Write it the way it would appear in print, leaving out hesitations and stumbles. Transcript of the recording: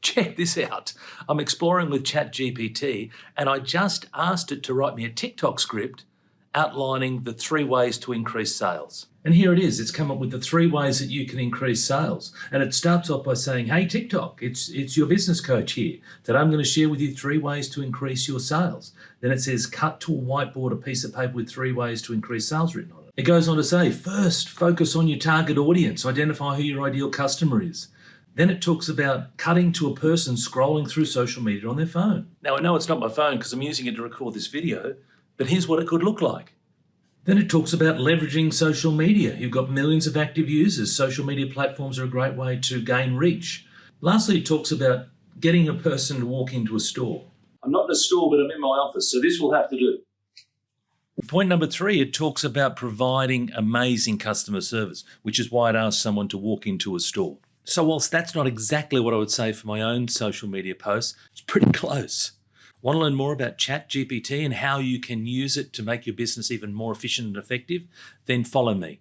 Check this out. I'm exploring with ChatGPT and I just asked it to write me a TikTok script outlining the 3 ways to increase sales. And here it is. It's come up with the 3 ways that you can increase sales. And it starts off by saying, hey, TikTok, it's your business coach here that I'm going to share with you 3 ways to increase your sales. Then it says, cut to a whiteboard a piece of paper with 3 ways to increase sales written on it. It goes on to say, first, focus on your target audience. Identify who your ideal customer is. Then it talks about cutting to a person scrolling through social media on their phone. Now, I know it's not my phone because I'm using it to record this video, but here's what it could look like. Then it talks about leveraging social media. You've got millions of active users. Social media platforms are a great way to gain reach. Lastly, it talks about getting a person to walk into a store. I'm not in a store, but I'm in my office, so this will have to do. Point number 3, it talks about providing amazing customer service, which is why it asks someone to walk into a store. So whilst that's not exactly what I would say for my own social media posts, it's pretty close. Want to learn more about ChatGPT and how you can use it to make your business even more efficient and effective? Then follow me.